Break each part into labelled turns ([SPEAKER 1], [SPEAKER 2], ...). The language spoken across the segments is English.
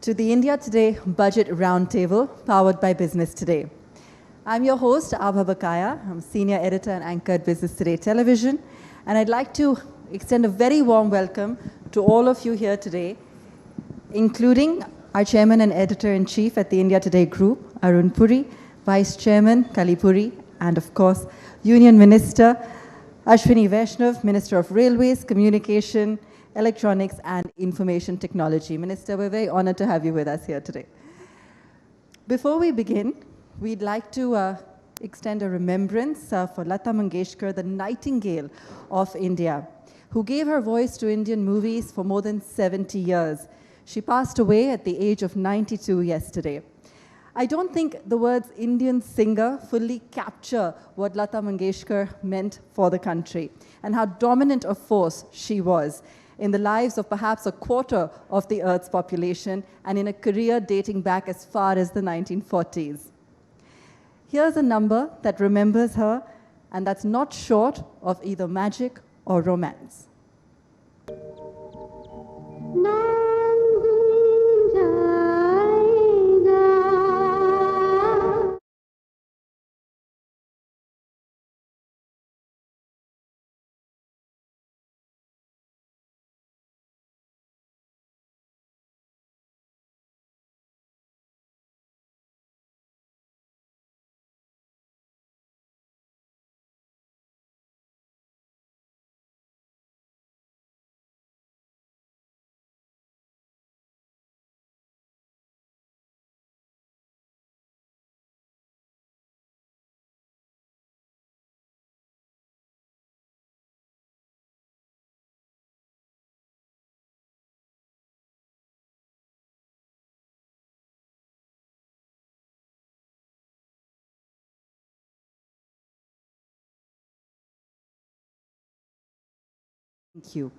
[SPEAKER 1] to the India Today Budget Roundtable, powered by Business Today. I'm your host, Abha Bakaya. I'm Senior Editor and Anchor at Business Today Television, and I'd like to extend a very warm welcome to all of you here today, including our Chairman and Editor-in-Chief at the India Today Group, Arun Puri, Vice Chairman Kalipuri, and of course, Union Minister Ashwini Vaishnav, Minister of Railways, Communication, Electronics and Information Technology. Minister, we're very honored to have you with us here today. Before we begin, we'd like to extend a remembrance for Lata Mangeshkar, the Nightingale of India, who gave her voice to Indian movies for more than 70 years. She passed away at the age of 92 yesterday. I don't think the words Indian singer fully capture what Lata Mangeshkar meant for the country and how dominant a force she was in the lives of perhaps a quarter of the Earth's population and in a career dating back as far as the 1940s. Here's a number that remembers her, and that's not short of either magic or romance. Thank you.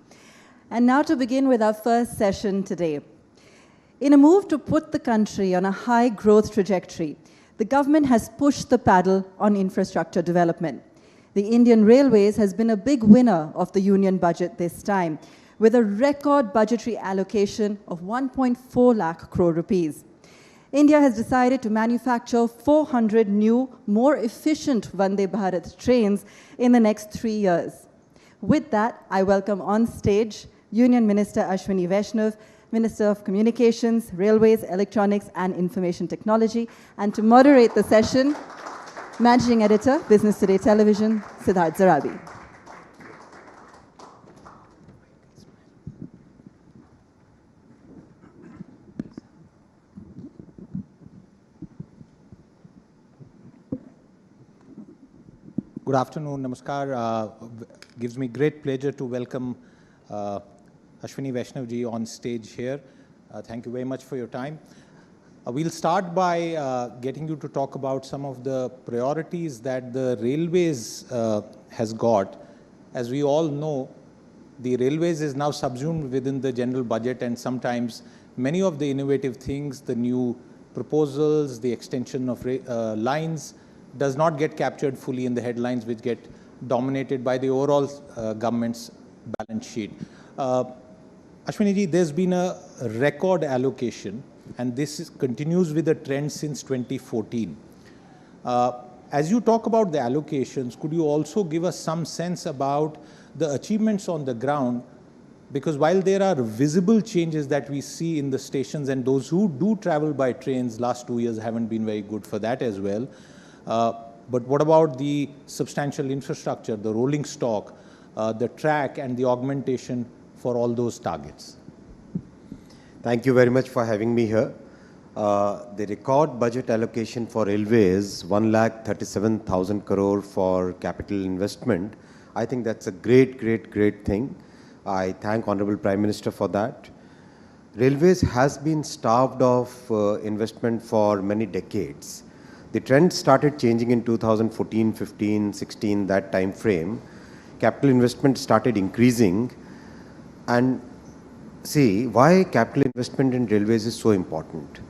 [SPEAKER 1] And now to begin with our first session today. In a move to put the country on a high growth trajectory, the government has pushed the paddle on infrastructure development. The Indian Railways has been a big winner of the union budget this time, with a record budgetary allocation of 1.4 lakh crore rupees. India has decided to manufacture 400 new, more efficient Vande Bharat trains in the next 3 years. With that, I welcome on stage Union Minister Ashwini Vaishnav, Minister of Communications, Railways, Electronics and Information Technology, and to moderate the session, Managing Editor, Business Today Television, Siddharth Zarabi.
[SPEAKER 2] Good afternoon, namaskar. Gives me great pleasure to welcome Ashwini Vaishnav ji on stage here. Thank you very much for your time. We'll start by getting you to talk about some of the priorities that the Railways has got. As we all know, the Railways is now subsumed within the general budget, and sometimes many of the innovative things, the new proposals, the extension of lines, does not get captured fully in the headlines, which get dominated by the overall government's balance sheet. Ashwini ji, there's been a record allocation, and this continues with a trend since 2014. As you talk about the allocations, could you also give us some sense about the achievements on the ground? Because while there are visible changes that we see in the stations, and those who do travel by trains, last 2 years haven't been very good for that as well. But what about the substantial infrastructure, the rolling stock, the track and the augmentation for all those targets?
[SPEAKER 3] Thank you very much for having me here. The record budget allocation for railways, 1,37,000 crore for capital investment. I think that's a great thing. I thank Honorable Prime Minister for that. Railways has been starved of investment for many decades. The trend started changing in 2014, 15, 16, that time frame. Capital investment started increasing. And see, why capital investment in railways is so important.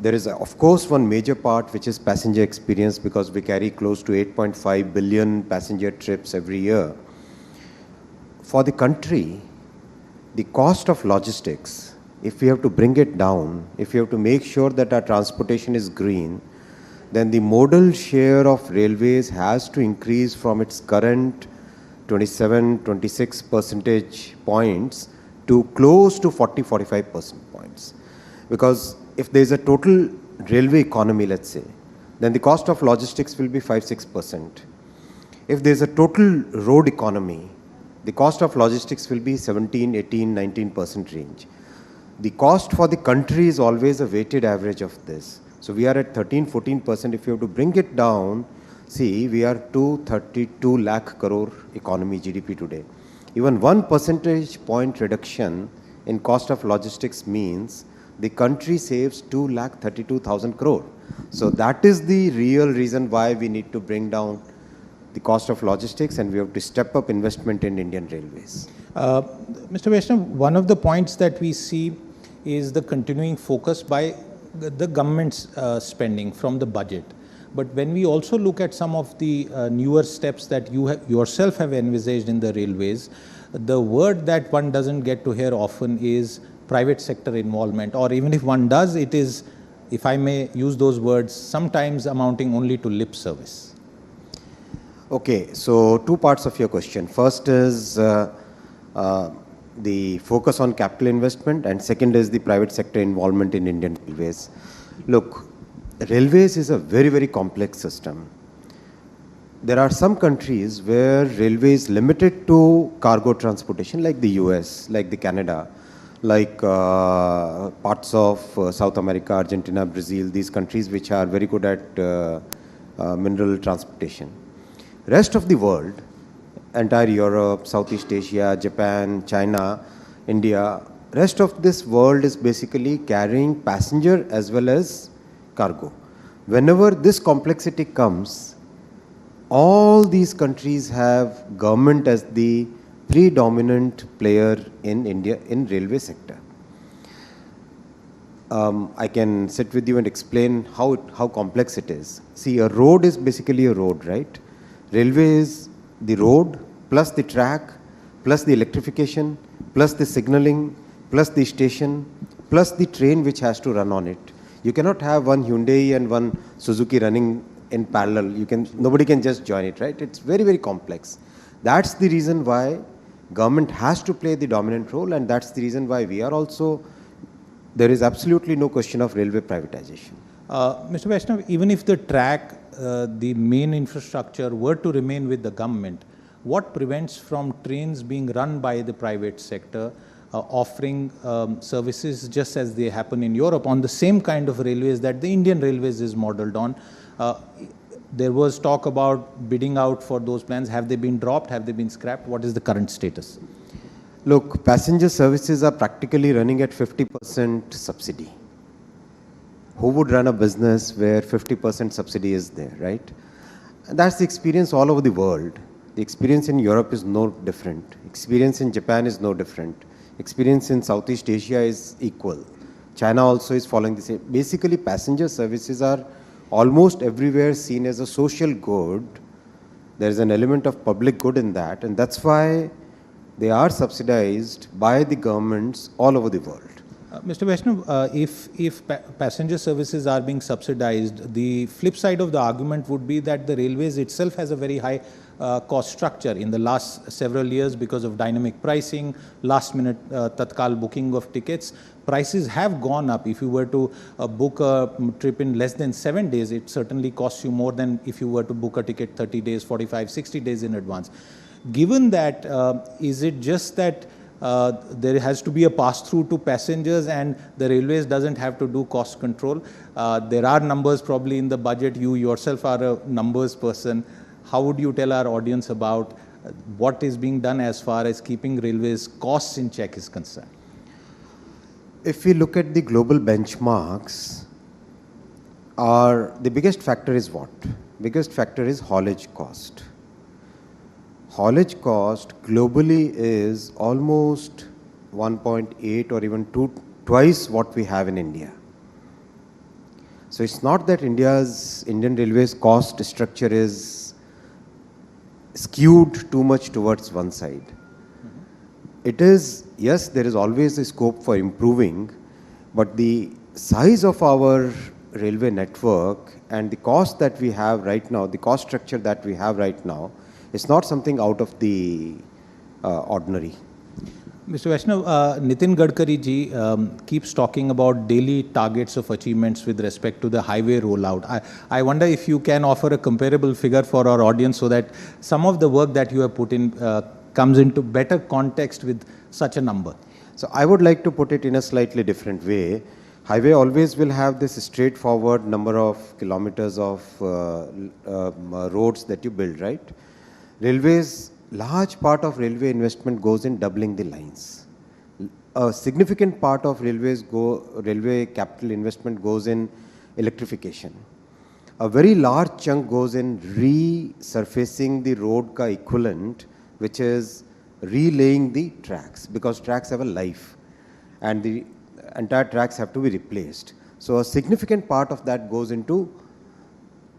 [SPEAKER 3] There is, of course, one major part which is passenger experience, because we carry close to 8.5 billion passenger trips every year. For the country, the cost of logistics if we have to bring it down, if we have to make sure that our transportation is green, then the modal share of railways has to increase from its current 27, 26 percentage points to close to 40, 45% points. Because if there is a total railway economy, let's say, then the cost of logistics will be 5, 6%. If there is a total road economy, the cost of logistics will be 17, 18, 19% range. The cost for the country is always a weighted average of this. So we are at 13, 14%. If you have to bring it down, see, we are 232 lakh crore economy GDP today. Even 1 percentage point reduction in cost of logistics means the country saves 2,32,000 crore. So that is the real reason why we need to bring down the cost of logistics, and we have to step up investment in Indian railways.
[SPEAKER 2] Mr. Vaishnav, one of the points that we see is the continuing focus by the government's spending from the budget. But when we also look at some of the newer steps that you yourself have envisaged in the railways, the word that one doesn't get to hear often is private sector involvement, or even if one does, it is, if I may use those words, sometimes amounting only to lip service.
[SPEAKER 3] Okay, so two parts of your question. First is the focus on capital investment, and second is the private sector involvement in Indian railways. Look, railways is a very, very complex system. There are some countries where railway is limited to cargo transportation, like the US, like the Canada, like parts of South America, Argentina, Brazil, these countries which are very good at mineral transportation. Rest of the world, entire Europe, Southeast Asia, Japan, China, India, rest of this world is basically carrying passenger as well as cargo. Whenever this complexity comes, all these countries have government as the predominant player in India in railway sector. I can sit with you and explain how complex it is. See, a road is basically a road, right? Railway is the road plus the track plus the electrification plus the signaling plus the station plus the train which has to run on it. You cannot have one Hyundai and one Suzuki running in parallel. Nobody can just join it, right? It's very, very complex. That's the reason why government has to play the dominant role, and that's the reason why we are also, there is absolutely no question of railway privatization.
[SPEAKER 2] Mr. Vaishnav, even if the track, the main infrastructure were to remain with the government, what prevents from trains being run by the private sector, offering services just as they happen in Europe on the same kind of railways that the Indian Railways is modeled on? There was talk about bidding out for those plans. Have they been dropped? Have they been scrapped? What is the current status?
[SPEAKER 3] Look, passenger services are practically running at 50% subsidy. Who would run a business where 50% subsidy is there, right? And that's the experience all over the world. The experience in Europe is no different. Experience in Japan is no different. Experience in Southeast Asia is equal. China also is following the same. Basically, passenger services are almost everywhere seen as a social good. There is an element of public good in that, and that's why they are subsidized by the governments all over the world.
[SPEAKER 2] Mr. Vaishnav, if passenger services are being subsidized, the flip side of the argument would be that the railways itself has a very high cost structure in the last several years because of dynamic pricing, last minute tatkal booking of tickets. Prices have gone up. If you were to book a trip in less than 7 days, it certainly costs you more than if you were to book a ticket 30 days, 45, 60 days in advance. Given that, is it just that there has to be a pass-through to passengers and the railways doesn't have to do cost control? There are numbers probably in the budget. You yourself are a numbers person. How would you tell our audience about what is being done as far as keeping railways costs in check is concerned?
[SPEAKER 3] If we look at the global benchmarks, the biggest factor is what? Biggest factor is haulage cost. Haulage cost globally is almost 1.8 or even twice what we have in India. So it's not that Indian Railways cost structure is skewed too much towards one side. it is, yes, there is always a scope for improving, but the size of our railway network and the cost that we have right now, the cost structure that we have right now, is not something out of the ordinary.
[SPEAKER 2] Mr. Vaishnav, Nitin Gadkari ji keeps talking about daily targets of achievements with respect to the highway rollout. I wonder if you can offer a comparable figure for our audience so that some of the work that you have put in comes into better context with such a number.
[SPEAKER 3] So I would like to put it in a slightly different way. Highway always will have this straightforward number of kilometers of roads that you build, right? Railways, large part of railway investment goes in doubling the lines. A significant part of railway capital investment goes in electrification. A very large chunk goes in resurfacing the road ka equivalent, which is relaying the tracks, because tracks have a life and the entire tracks have to be replaced. So a significant part of that goes into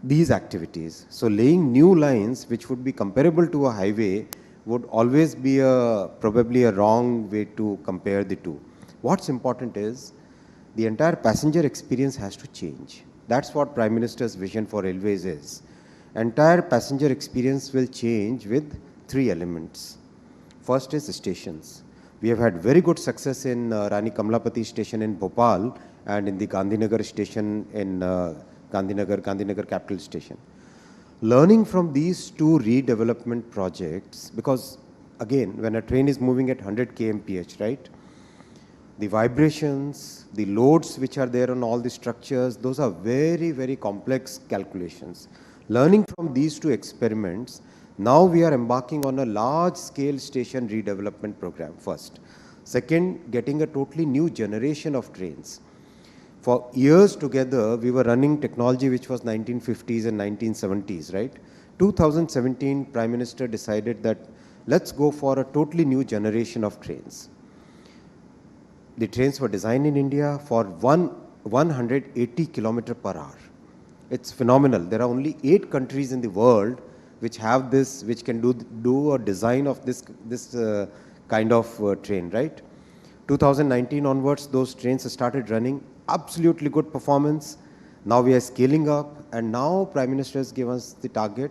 [SPEAKER 3] these activities. So laying new lines which would be comparable to a highway would always be probably a wrong way to compare the two. What's important is the entire passenger experience has to change. That's what Prime Minister's vision for railways is. Entire passenger experience will change with 3 elements. First is stations. We have had very good success in Rani Kamlapati station in Bhopal and in the Gandhinagar station in Gandhinagar capital station. Learning from these 2 redevelopment projects, because again, when a train is moving at 100 kmph, right? The vibrations, the loads which are there on all the structures, those are very, very complex calculations. Learning from these 2 experiments, now we are embarking on a large scale station redevelopment program first. Second, getting a totally new generation of trains. For years together, we were running technology which was 1950s and 1970s, right? 2017, Prime Minister decided that let's go for a totally new generation of trains. The trains were designed in India for 180 km per hour. It's phenomenal. There are only 8 countries in the world which have this, which can do a design of this kind of train, right? 2019 onwards, those trains started running. Absolutely good performance. Now we are scaling up, and now Prime Minister has given us the target,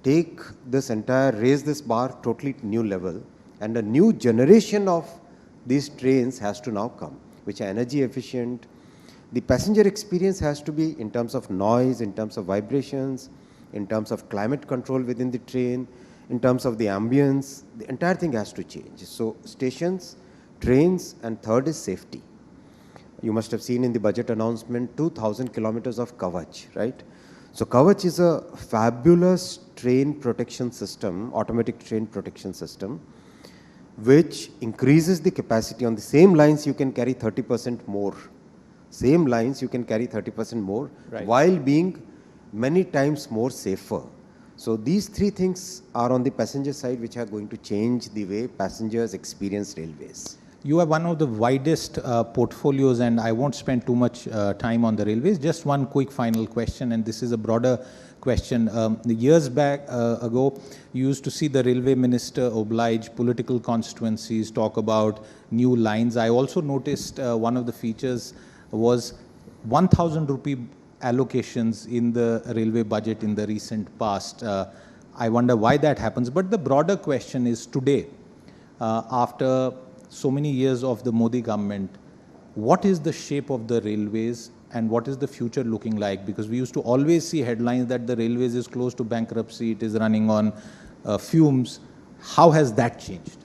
[SPEAKER 3] take this entire, raise this bar totally to new level, and a new generation of these trains has to now come, which are energy efficient. The passenger experience has to be in terms of noise, in terms of vibrations, in terms of climate control within the train, in terms of the ambience. The entire thing has to change. So stations, trains, and third is safety. You must have seen in the budget announcement 2,000 kilometers of Kavach, right? So Kavach is a fabulous train protection system, automatic train protection system, which increases the capacity. On the same lines, you can carry 30% more. Same lines, you can carry 30% more, right, while being many times more safer. So these 3 things are on the passenger side, which are going to change the way passengers experience railways.
[SPEAKER 2] You have one of the widest portfolios, and I won't spend too much time on the railways. Just one quick final question, and this is a broader question. Years back ago, you used to see the railway minister oblige political constituencies talk about new lines. I also noticed one of the features was 1,000 rupee allocations in the railway budget in the recent past. I wonder why that happens. But the broader question is today, after so many years of the Modi government, what is the shape of the railways and what is the future looking like? Because we used to always see headlines that the railways is close to bankruptcy, it is running on fumes. How has that changed?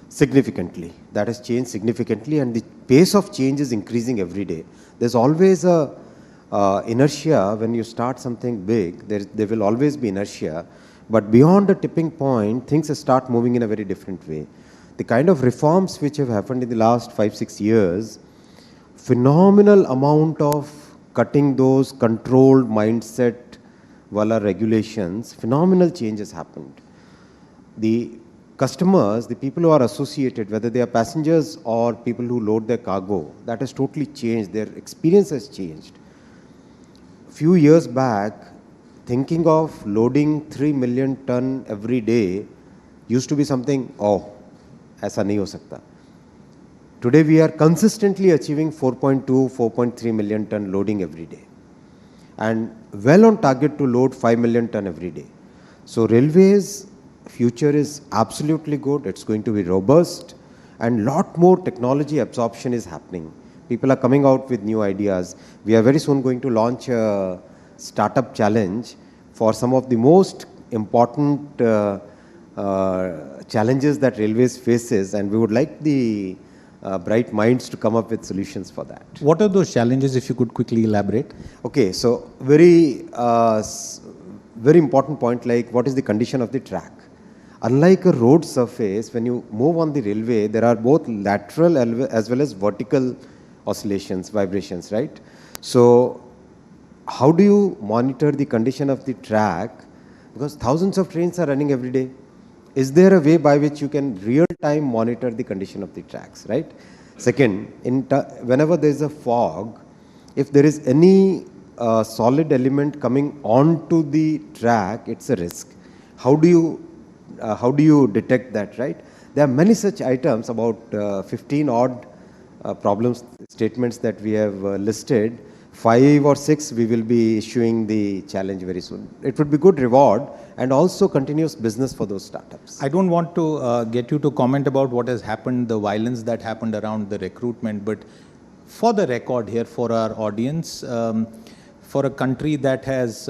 [SPEAKER 3] Significantly. That has changed significantly, and the pace of change is increasing every day. There's always a inertia when you start something big. There will always be inertia, but beyond a tipping point, things start moving in a very different way. The kind of reforms which have happened in the last 5-6 years, phenomenal amount of cutting those controlled mindset wala regulations, phenomenal changes happened. The customers, the people who are associated, whether they are passengers or people who load their cargo, that has totally changed. Their experience has changed. A few years back, thinking of loading 3 million ton every day used to be something, oh, ऐसा नहीं हो सकता. Today we are consistently achieving 4.2, 4.3 million ton loading every day, and well on target to load 5 million ton every day. So railways future is absolutely good. It's going to be robust, and lot more technology absorption is happening. People are coming out with new ideas. We are very soon going to launch a startup challenge for some of the most important challenges that railways faces, and we would like the bright minds to come up with solutions for that.
[SPEAKER 2] What are those challenges, if you could quickly elaborate?
[SPEAKER 3] Okay, so very important point, like what is the condition of the track? Unlike a road surface, when you move on the railway, there are both lateral as well as vertical oscillations, vibrations, right? So how do you monitor the condition of the track? Because thousands of trains are running every day. Is there a way by which you can real-time monitor the condition of the tracks, right? Second, whenever there is a fog, if there is any solid element coming onto the track, it's a risk. How do you detect that, right? There are many such items, about 15 odd problems statements that we have listed. 5 or 6 we will be issuing the challenge very soon. It would be good reward and also continuous business for those startups.
[SPEAKER 2] I don't want to get you to comment about what has happened, the violence that happened around the recruitment, but for the record here for our audience, for a country that has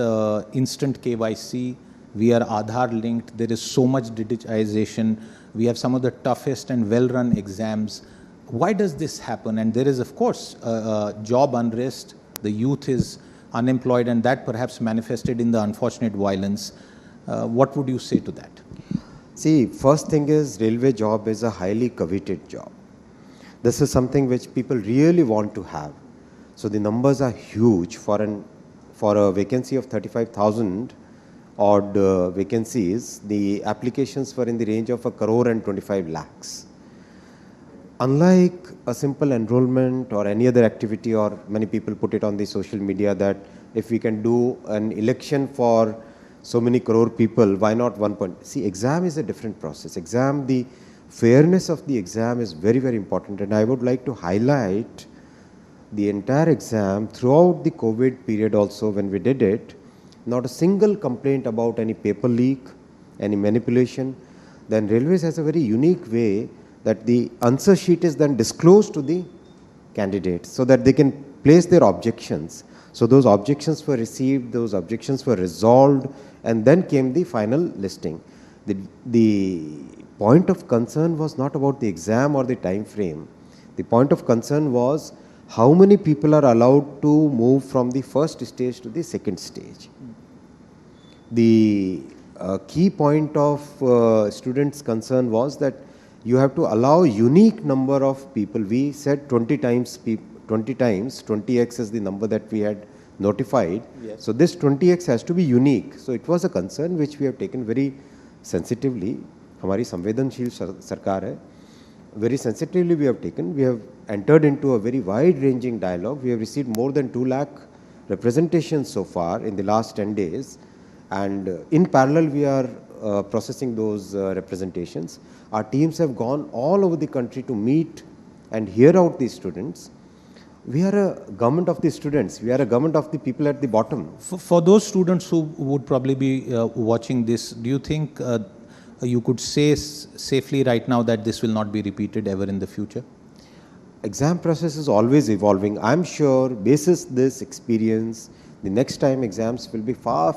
[SPEAKER 2] instant KYC, we are Aadhaar linked, there is so much digitization, we have some of the toughest and well-run exams. Why does this happen? And there is, of course, job unrest, the youth is unemployed, and that perhaps manifested in the unfortunate violence. What would you say to that?
[SPEAKER 3] See, first thing is, railway job is a highly coveted job. This is something which people really want to have. So the numbers are huge for a vacancy of 35,000 odd vacancies. The applications were in the range of 1 crore and 25 lakhs. Unlike a simple enrollment or any other activity, or many people put it on the social media that if we can do an election for so many crore people, why not 1 point? See, exam is a different process. Exam, the fairness of the exam is very, very important. And I would like to highlight the entire exam throughout the COVID period also when we did it, not a single complaint about any paper leak, any manipulation. Then Railways has a very unique way that the answer sheet is then disclosed to the candidates so that they can place their objections. So those objections were received, those objections were resolved, and then came the final listing. The point of concern was not about the exam or the time frame. The point of concern was how many people are allowed to move from the first stage to the second stage. The key point of students' concern was that you have to allow unique number of people. We said 20 times, 20x is the number that we had notified. Yes. So this 20x has to be unique. So it was a concern which we have taken very sensitively. हमारी संवेदनशील सरकार है. Very sensitively we have taken. We have entered into a very wide-ranging dialogue. We have received more than 2 lakh representations so far in the last 10 days. And in parallel, we are processing those representations. Our teams have gone all over the country to meet and hear out these students. We are a government of the students. We are a government of the people at the bottom.
[SPEAKER 2] For those students who would probably be watching this, do you think you could say safely right now that this will not be repeated ever in the future?
[SPEAKER 3] Exam process is always evolving. I'm sure, basis this experience, the next time exams will be far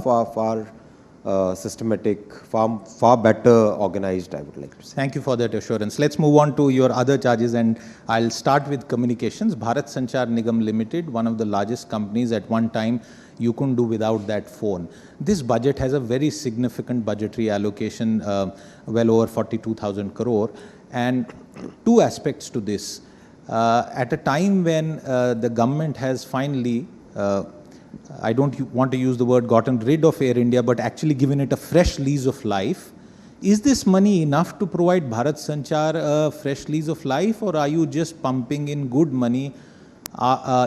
[SPEAKER 3] systematic, far better organized, I would like to say.
[SPEAKER 2] Thank you for that assurance. Let's move on to your other charges, and I'll start with communications. Bharat Sanchar Nigam Limited, one of the largest companies at one time, you couldn't do without that phone. This budget has a very significant budgetary allocation, well over 42,000 crore, and two aspects to this. At a time when the government has finally I don't want to use the word gotten rid of Air India, but actually given it a fresh lease of life. Is this money enough to provide Bharat Sanchar a fresh lease of life, or are you just pumping in good money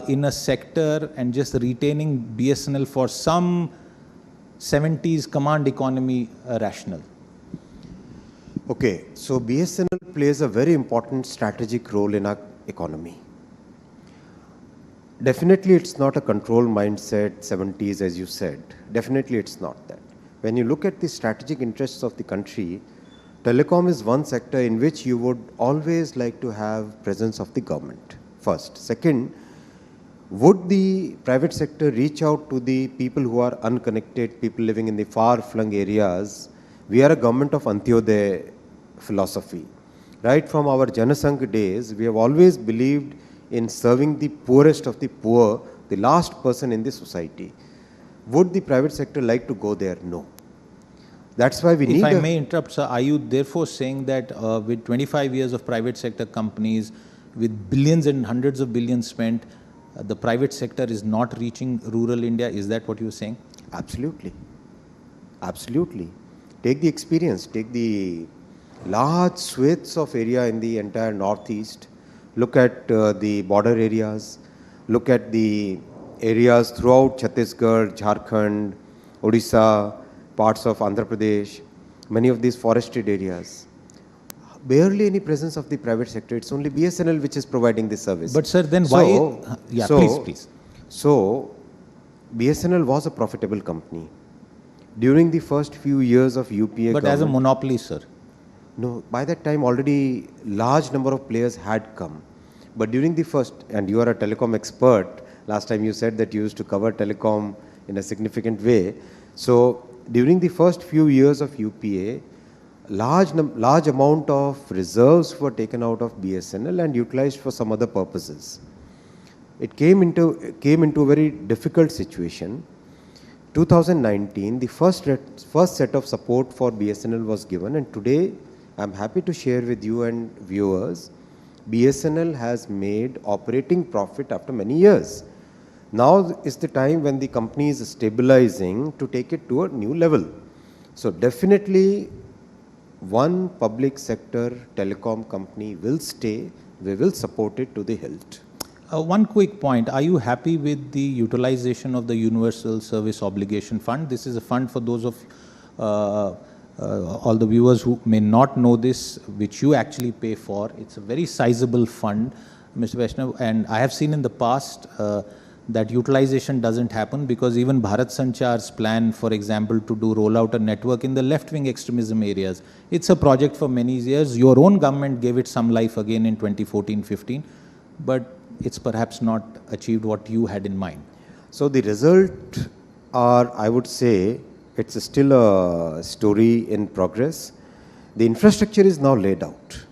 [SPEAKER 2] in a sector and just retaining BSNL for some 70s command economy rationale?
[SPEAKER 3] Okay, so BSNL plays a very important strategic role in our economy. Definitely it's not a control mindset, 70s as you said. Definitely it's not that. When you look at the strategic interests of the country, telecom is one sector in which you would always like to have presence of the government, first. Second, would the private sector reach out to the people who are unconnected, people living in the far-flung areas? We are a government of Antyodaya philosophy. Right from our Janasangh days, we have always believed in serving the poorest of the poor, the last person in the society. Would the private sector like to go there? No. That's why we need.
[SPEAKER 2] If I may interrupt, sir, are you therefore saying that with 25 years of private sector companies, with billions and hundreds of billions spent, the private sector is not reaching rural India? Is that what you're saying?
[SPEAKER 3] Absolutely. Absolutely. Take the experience, take the large swathes of area in the entire northeast, look at the border areas, look at the areas throughout Chhattisgarh, Jharkhand, Odisha, parts of Andhra Pradesh, many of these forested areas. Barely any presence of the private sector. It's only BSNL which is providing the service.
[SPEAKER 2] But sir, then why? Yeah, please.
[SPEAKER 3] So, BSNL was a profitable company. During the first few years of UPA
[SPEAKER 2] But as a monopoly, sir.
[SPEAKER 3] No, by that time already large number of players had come. But during the first, and you are a telecom expert, last time you said that you used to cover telecom in a significant way. So, during the first few years of UPA, large amount of reserves were taken out of BSNL and utilized for some other purposes. It came into a very difficult situation. 2019, the first set of support for BSNL was given, and today I'm happy to share with you and viewers, BSNL has made operating profit after many years. Now is the time when the company is stabilizing to take it to a new level. So definitely one public sector telecom company will stay. We will support it to the hilt.
[SPEAKER 2] One quick point. Are you happy with the utilization of the Universal Service Obligation Fund? This is a fund for those of all the viewers who may not know this, which you actually pay for. It's a very sizable fund, Mr. Vaishnav, and I have seen in the past that utilization doesn't happen because even Bharat Sanchar's plan, for example, to do roll out a network in the left-wing extremism areas, it's a project for many years. Your own government gave it some life again in 2014-15, but it's perhaps not achieved what you had in mind.
[SPEAKER 3] So the result are, I would say, it's still a story in progress. The infrastructure is now laid out.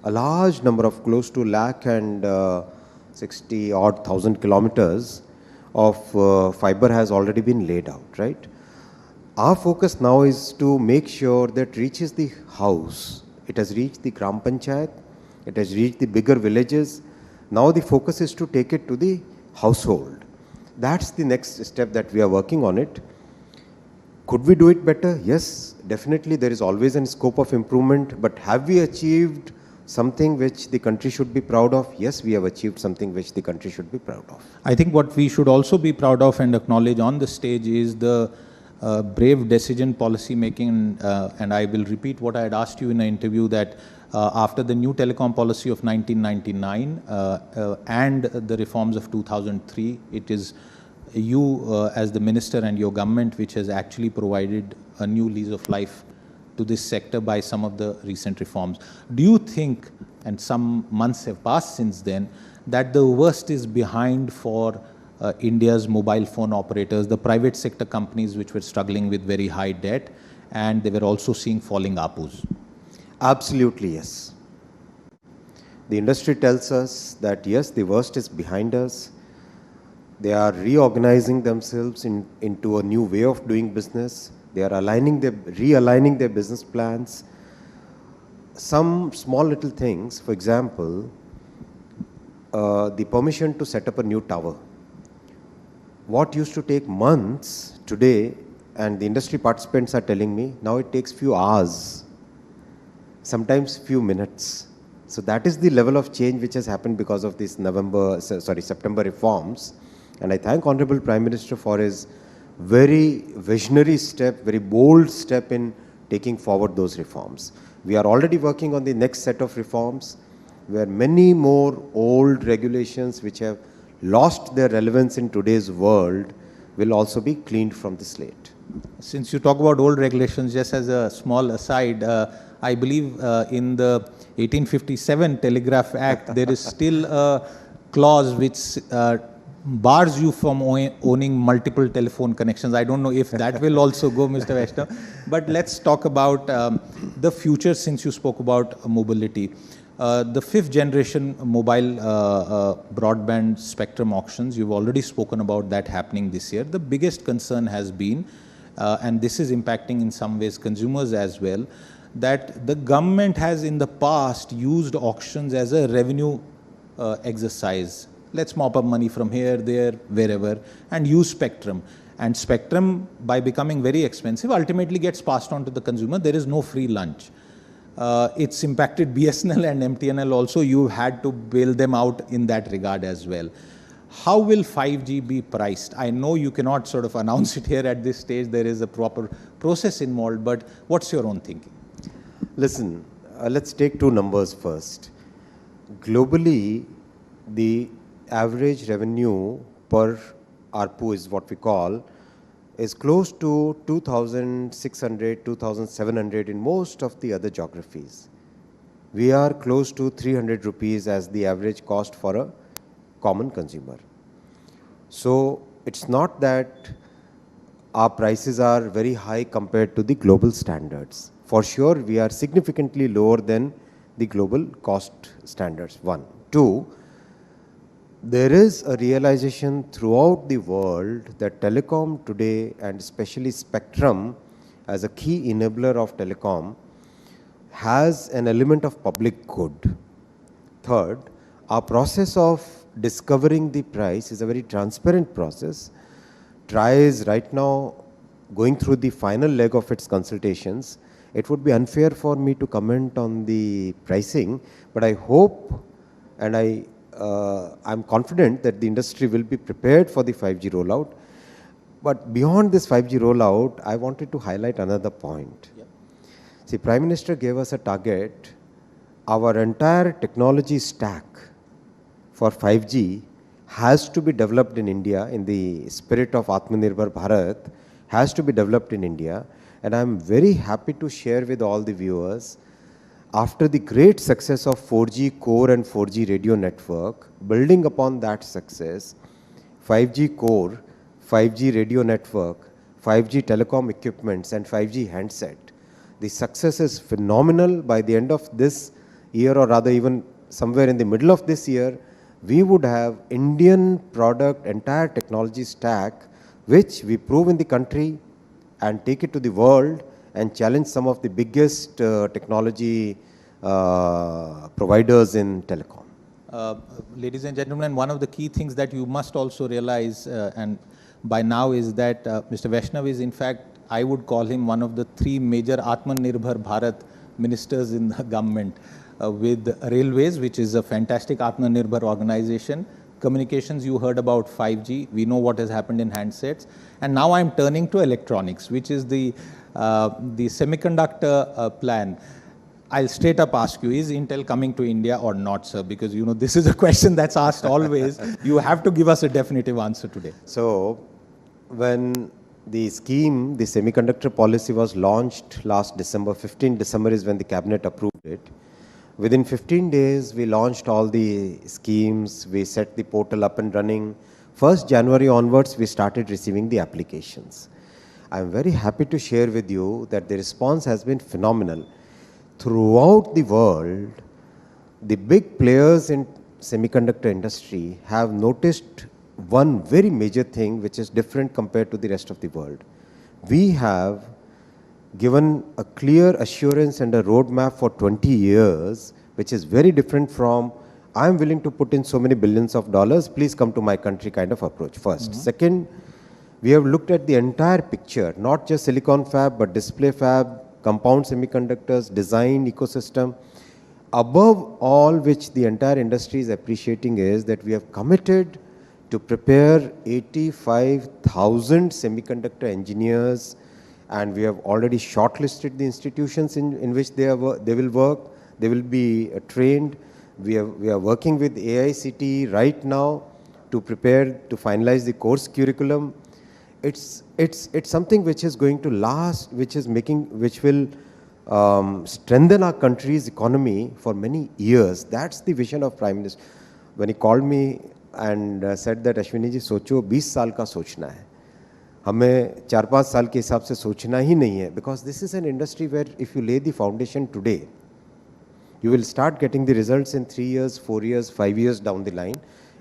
[SPEAKER 3] A large number of close to 160,000 kilometers of fiber has already been laid out, right? Our focus now is to make sure that reaches the house. It has reached the Gram Panchayat, it has reached the bigger villages. Now the focus is to take it to the household. That's the next step that we are working on it. Could we do it better? Yes, definitely there is always a scope of improvement, but have we achieved something which the country should be proud of? Yes, we have achieved something which the country should be proud of.
[SPEAKER 2] I think what we should also be proud of and acknowledge on the stage is the brave decision policy making, and I will repeat what I had asked you in an interview that after the new telecom policy of 1999 and the reforms of 2003, it is you as the minister and your government which has actually provided a new lease of life to this sector by some of the recent reforms. Do you think, and some months have passed since then, that the worst is behind for India's mobile phone operators, the private sector companies which were struggling with very high debt, and they were also seeing falling ARPUs?
[SPEAKER 3] Absolutely, yes. The industry tells us that yes, the worst is behind us. They are reorganizing themselves into a new way of doing business. They are realigning their business plans. Some small little things, for example, the permission to set up a new tower. What used to take months today, and the industry participants are telling me, now it takes few hours, sometimes few minutes. So that is the level of change which has happened because of these September reforms. And I thank Honorable Prime Minister for his very visionary step, very bold step in taking forward those reforms. We are already working on the next set of reforms where many more old regulations which have lost their relevance in today's world will also be cleaned from the slate.
[SPEAKER 2] Since you talk about old regulations, just as a small aside, I believe in the 1857 Telegraph Act, there is still a clause which bars you from owning multiple telephone connections. I don't know if that will also go, Mr. Vaishnav. But let's talk about the future, since you spoke about mobility. The 5th generation mobile broadband spectrum auctions, you've already spoken about that happening this year. The biggest concern has been, and this is impacting in some ways consumers as well, that the government has in the past used auctions as a revenue exercise. Let's mop up money from here, there, wherever, and use spectrum. And spectrum, by becoming very expensive, ultimately gets passed on to the consumer. There is no free lunch. It's impacted BSNL and MTNL also. You had to bail them out in that regard as well. How will 5G be priced? I know you cannot sort of announce it here at this stage. There is a proper process involved, but what's your own thinking?
[SPEAKER 3] Listen, let's take two numbers first. Globally, the average revenue per ARPU is what we call, is close to 2,600, 2,700 in most of the other geographies. We are close to 300 rupees as the average cost for a common consumer. So it's not that our prices are very high compared to the global standards. For sure, we are significantly lower than the global cost standards, one. Two, there is a realization throughout the world that telecom today, and especially spectrum as a key enabler of telecom, has an element of public good. Third, our process of discovering the price is a very transparent process. TRAI is right now going through the final leg of its consultations. It would be unfair for me to comment on the pricing, but I hope and I'm confident that the industry will be prepared for the 5G rollout. But beyond this 5G rollout, I wanted to highlight another point. Yep. See, Prime Minister gave us a target. Our entire technology stack for 5G has to be developed in India in the spirit of Atmanirbhar Bharat, has to be developed in India. And I'm very happy to share with all the viewers, after the great success of 4G core and 4G radio network, building upon that success, 5G core, 5G radio network, 5G telecom equipments and 5G handset. The success is phenomenal. By the end of this year, or rather even somewhere in the middle of this year, we would have Indian product, entire technology stack, which we prove in the country and take it to the world and challenge some of the biggest technology providers in telecom.
[SPEAKER 2] Ladies and gentlemen, one of the key things that you must also realize, and by now, is that Mr. Vaishnav is, in fact, I would call him one of the 3 major Atmanirbhar Bharat ministers in the government, with Railways, which is a fantastic Atmanirbhar organization. Communications, you heard about 5G. We know what has happened in handsets. And now I'm turning to electronics, which is the semiconductor plan. I'll straight up ask you, is Intel coming to India or not, sir? Because, you know, this is a question that's asked always. You have to give us a definitive answer today.
[SPEAKER 3] So, when the scheme, the semiconductor policy was launched last December, 15 December is when the cabinet approved it. Within 15 days, we launched all the schemes, we set the portal up and running. 1st January onwards, we started receiving the applications. I'm very happy to share with you that the response has been phenomenal. Throughout the world, the big players in semiconductor industry have noticed one very major thing which is different compared to the rest of the world. We have given a clear assurance and a roadmap for 20 years, which is very different from, I'm willing to put in so many billions of dollars, please come to my country kind of approach first. Second, we have looked at the entire picture, not just silicon fab, but display fab, compound semiconductors, design ecosystem. Above all, which the entire industry is appreciating, is that we have committed to prepare 85,000 semiconductor engineers and we have already shortlisted the institutions in which they will work, they will be trained. We are working with AICTE right now to prepare, to finalize the course curriculum. It's something which is going to last, which will strengthen our country's economy for many years. That's the vision of Prime Minister. When he called me and said that, Ashwini ji, सोचो 20 साल का सोचना है, हमें 4-5 साल के हिसाब से सोचना ही नहीं है, because this is an industry where if you lay the foundation today, you will start getting the results in 3 years, 4 years, 5 years down the line.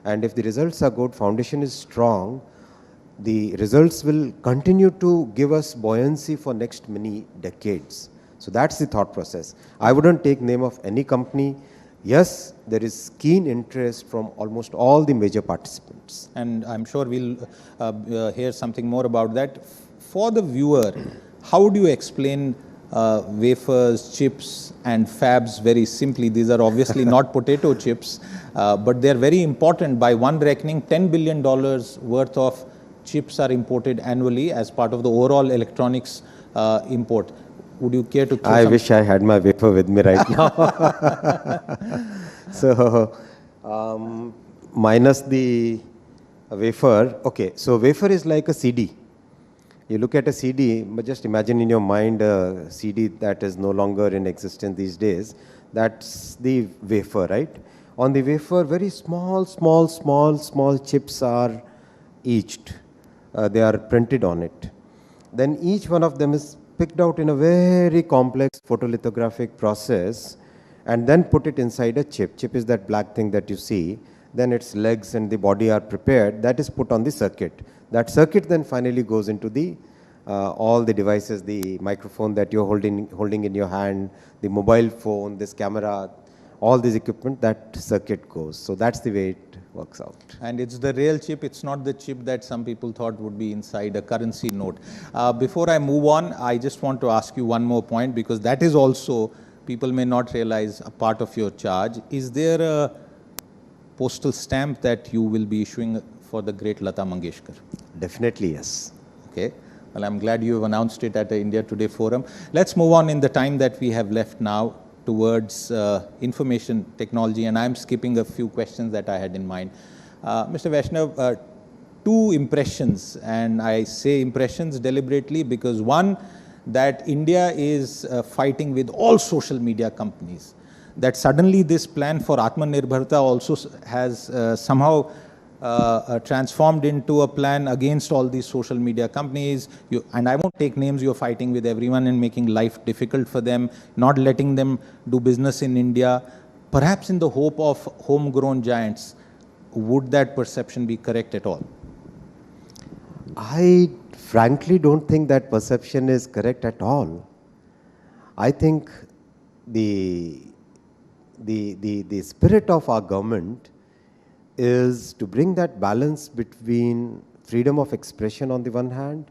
[SPEAKER 3] And if the results are good, foundation is strong, the results will continue to give us buoyancy for next many decades. So that's the thought process. I wouldn't take name of any company. Yes, there is keen interest from almost all the major participants.
[SPEAKER 2] And I'm sure we'll hear something more about that. For the viewer, how do you explain wafers, chips and fabs very simply? These are obviously not potato chips, but they're very important. By one reckoning, $10 billion worth of chips are imported annually as part of the overall electronics import. Would you care to throw
[SPEAKER 3] I wish I had my wafer with me right now. So, minus the wafer, okay, so wafer is like a CD. You look at a CD, but just imagine in your mind a CD that is no longer in existence these days. That's the wafer, right? On the wafer, very small chips are etched. They are printed on it. Then each one of them is picked out in a very complex photolithographic process and then put it inside a chip. Chip is that black thing that you see. Then its legs and the body are prepared. That is put on the circuit. That circuit then finally goes into the all the devices, the microphone that you're holding in your hand, the mobile phone, this camera, all this equipment, that circuit goes. So that's the way it works out.
[SPEAKER 2] And it's the real chip, it's not the chip that some people thought would be inside a currency note. Before I move on, I just want to ask you one more point, because that is also, people may not realize, a part of your charge. Is there a postal stamp that you will be issuing for the great Lata Mangeshkar?
[SPEAKER 3] Definitely, yes.
[SPEAKER 2] Okay. Well, I'm glad you have announced it at the India Today Forum. Let's move on in the time that we have left now towards information technology, and I'm skipping a few questions that I had in mind. Mr. Vaishnav, two impressions, and I say impressions deliberately because one, that India is fighting with all social media companies, that suddenly this plan for Atmanirbharta also has somehow transformed into a plan against all these social media companies. And I won't take names, you're fighting with everyone and making life difficult for them, not letting them do business in India, perhaps in the hope of homegrown giants. Would that perception be correct at all?
[SPEAKER 3] I frankly don't think that perception is correct at all. I think the spirit of our government is to bring that balance between freedom of expression on the one hand,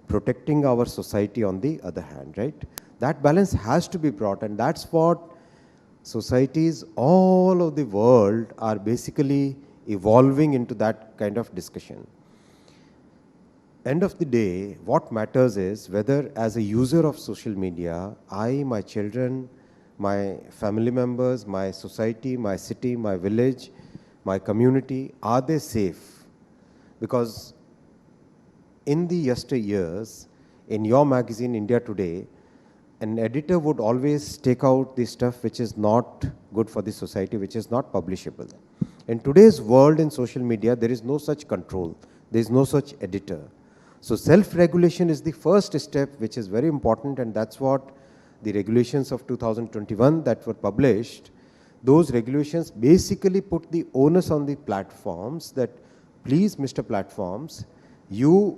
[SPEAKER 3] protecting our society on the other hand, right? That balance has to be brought, and that's what societies all over the world are basically evolving into, that kind of discussion. End of the day, what matters is whether as a user of social media, I, my children, my family members, my society, my city, my village, my community, are they safe? Because in the yesteryears, in your magazine, India Today, an editor would always take out the stuff which is not good for the society, which is not publishable. In today's world in social media, there is no such control. There is no such editor. So self-regulation is the first step, which is very important, and that's what the regulations of 2021 that were published, those regulations basically put the onus on the platforms that, please, Mr. Platforms, you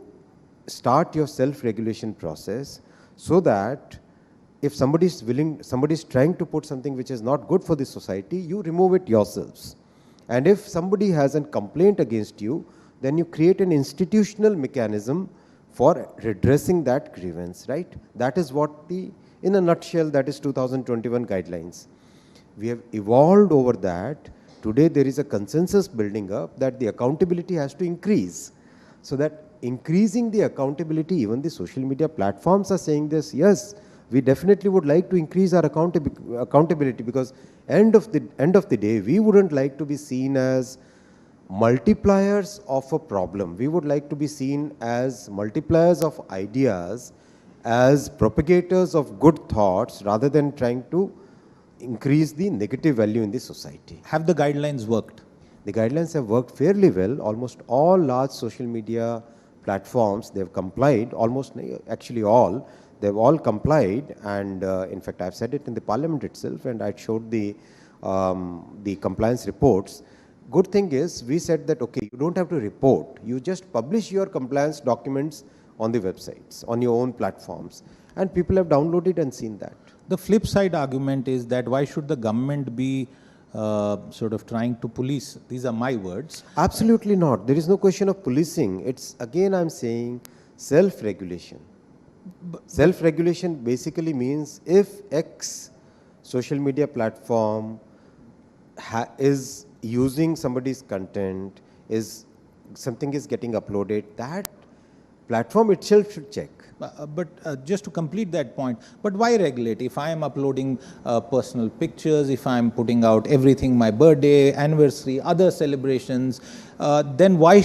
[SPEAKER 3] start your self-regulation process so that if somebody is trying to put something which is not good for the society, you remove it yourselves. And if somebody has a complaint against you, then you create an institutional mechanism for redressing that grievance, right? That is what in a nutshell, that is 2021 guidelines. We have evolved over that. Today there is a consensus building up that the accountability has to increase, so that increasing the accountability. Even the social media platforms are saying this. Yes, we definitely would like to increase our accountability, because end of the day, we wouldn't like to be seen as multipliers of a problem. We would like to be seen as multipliers of ideas, as propagators of good thoughts, rather than trying to increase the negative value in the society.
[SPEAKER 2] Have the guidelines worked?
[SPEAKER 3] The guidelines have worked fairly well. Almost all large social media platforms, they've complied, actually all. They've all complied, and in fact, I've said it in the parliament itself, and I showed the compliance reports. Good thing is, we said that, okay, you don't have to report. You just publish your compliance documents on the websites, on your own platforms. And people have downloaded and seen that.
[SPEAKER 2] The flip side argument is that why should the government be sort of trying to police? These are my words.
[SPEAKER 3] Absolutely not. There is no question of policing. It's, again, I'm saying self-regulation. Self-regulation basically means if X social media platform is using somebody's content, something is getting uploaded, that platform itself should check.
[SPEAKER 2] But just to complete that point, but why regulate? If I am uploading personal pictures, if I am putting out everything, my birthday, anniversary, other celebrations, then why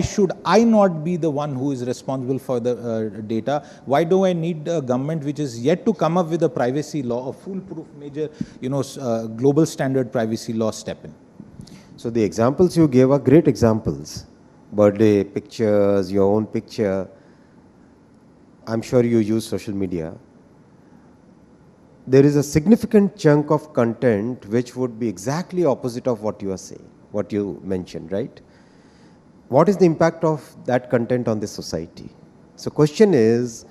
[SPEAKER 2] should I not be the one who is responsible for the data? Why do I need a government which is yet to come up with a privacy law, a foolproof major, global standard privacy law step in?
[SPEAKER 3] So the examples you gave are great examples. Birthday pictures, your own picture. I'm sure you use social media. There is a significant chunk of content which would be exactly opposite of what you are saying, what you mentioned, right? What is the impact of that content on the society? So question is,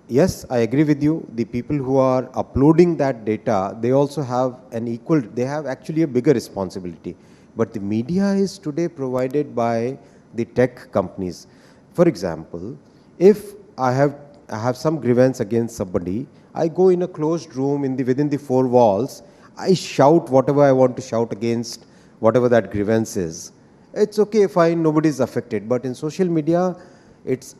[SPEAKER 3] yes, I agree with you, the people who are uploading that data, they also have they have actually a bigger responsibility. But the media is today provided by the tech companies. For example, if I have some grievance against somebody, I go in a closed room within the four walls, I shout whatever I want to shout against whatever that grievance is. It's okay, fine, nobody is affected. But in social media, it's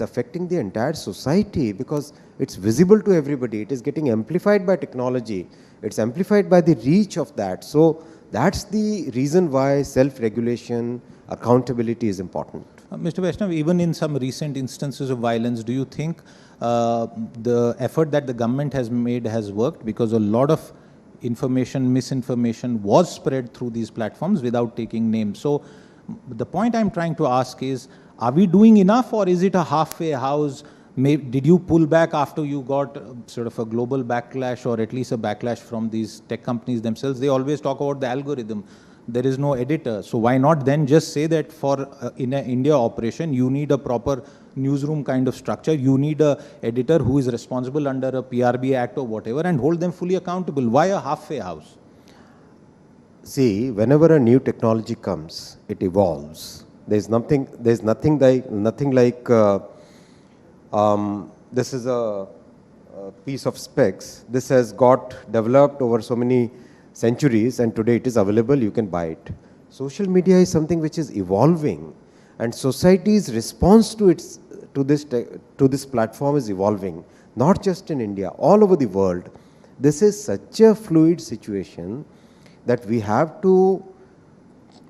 [SPEAKER 3] affecting the entire society, because it's visible to everybody. It is getting amplified by technology. It's amplified by the reach of that. So that's the reason why self-regulation, accountability is important.
[SPEAKER 2] Mr. Vaishnav, even in some recent instances of violence, do you think the effort that the government has made has worked? Because a lot of misinformation was spread through these platforms without taking names. So the point I'm trying to ask is, are we doing enough, or is it a halfway house? Did you pull back after you got sort of a global backlash, or at least a backlash from these tech companies themselves? They always talk about the algorithm. There is no editor. So why not then just say that for in an India operation, you need a proper newsroom kind of structure. You need a editor who is responsible under a PRB Act or whatever, and hold them fully accountable. Why a halfway house?
[SPEAKER 3] See, whenever a new technology comes, it evolves. There's nothing like this is a piece of specs. This has got developed over so many centuries, and today it is available, you can buy it. Social media is something which is evolving, and society's response to this platform is evolving, not just in India, all over the world. This is such a fluid situation that we have to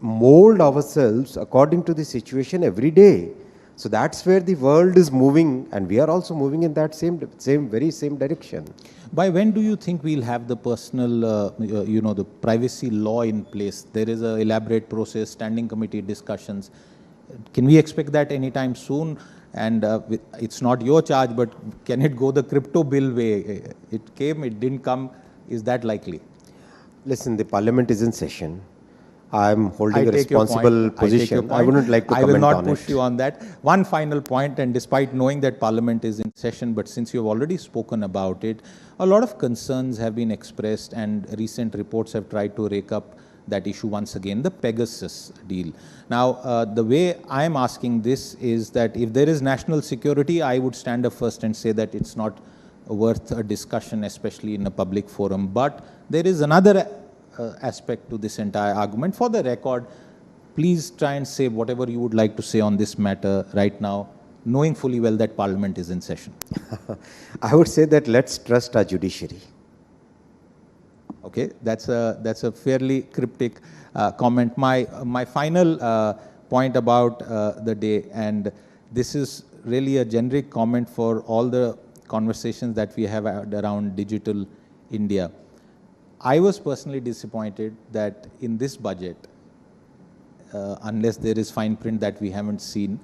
[SPEAKER 3] mold ourselves according to the situation every day. So that's where the world is moving, and we are also moving in that very same direction.
[SPEAKER 2] By when do you think we'll have the personal, the privacy law in place? There is an elaborate process, standing committee discussions. Can we expect that anytime soon? And it's not your charge, but can it go the crypto bill way? It came, it didn't come. Is that likely?
[SPEAKER 3] Listen, the parliament is in session. I'm holding a responsible position. I wouldn't like to comment on it.
[SPEAKER 2] I will not push you on that. One final point, and despite knowing that Parliament is in session, but since you have already spoken about it, a lot of concerns have been expressed, and recent reports have tried to rake up that issue once again, the Pegasus deal. Now, the way I am asking this is that if there is national security, I would stand up first and say that it's not worth a discussion, especially in a public forum. But there is another aspect to this entire argument. For the record, please try and say whatever you would like to say on this matter right now, knowing fully well that Parliament is in session.
[SPEAKER 3] I would say that let's trust our judiciary.
[SPEAKER 2] Okay, that's a fairly cryptic comment. My final point about the day, and this is really a generic comment for all the conversations that we have had around digital India. I was personally disappointed that in this budget, unless there is fine print that we haven't seen,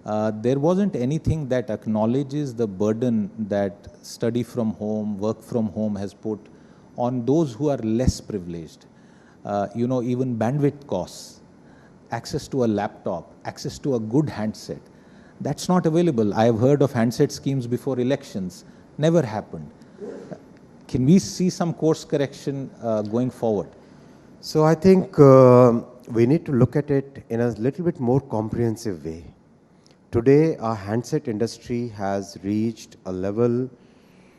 [SPEAKER 2] there wasn't anything that acknowledges the burden that study from home, work from home has put on those who are less privileged. Even bandwidth costs, access to a laptop, access to a good handset, that's not available. I have heard of handset schemes before elections, never happened. Can we see some course correction going forward?
[SPEAKER 3] So I think we need to look at it in a little bit more comprehensive way. Today, our handset industry has reached a level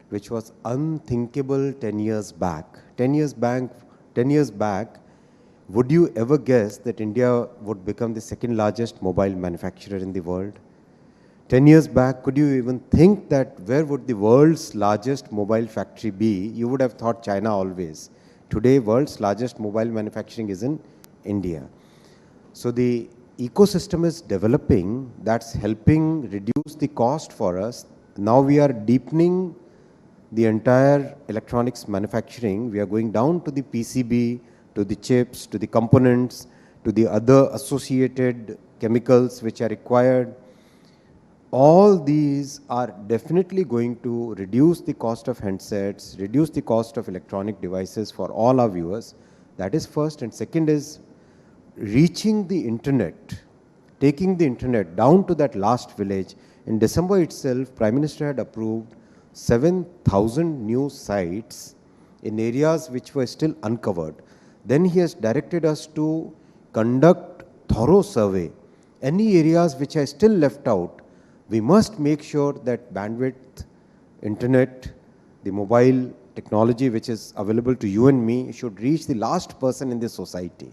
[SPEAKER 3] which was unthinkable 10 years back. 10 years back, would you ever guess that India would become the second largest mobile manufacturer in the world? 10 years back, could you even think that where would the world's largest mobile factory be? You would have thought China always. Today, world's largest mobile manufacturing is in India. So the ecosystem is developing, that's helping reduce the cost for us. Now we are deepening the entire electronics manufacturing. We are going down to the PCB, to the chips, to the components, to the other associated chemicals which are required. All these are definitely going to reduce the cost of handsets, reduce the cost of electronic devices for all our viewers. That is first. And second is reaching the internet, taking the internet down to that last village. In December itself, Prime Minister had approved 7,000 new sites in areas which were still uncovered. Then he has directed us to conduct thorough survey. Any areas which are still left out, we must make sure that bandwidth, internet, the mobile technology which is available to you and me should reach the last person in the society.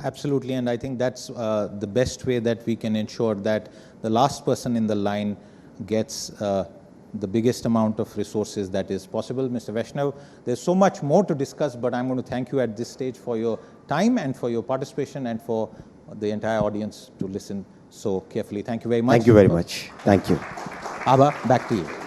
[SPEAKER 2] Absolutely, and I think that's the best way that we can ensure that the last person in the line gets the biggest amount of resources that is possible. Mr. Vaishnav, there's so much more to discuss, but I'm going to thank you at this stage for your time and for your participation and for the entire audience to listen so carefully. Thank you very much.
[SPEAKER 3] Thank you very much. Thank you.
[SPEAKER 2] Abha, back to you.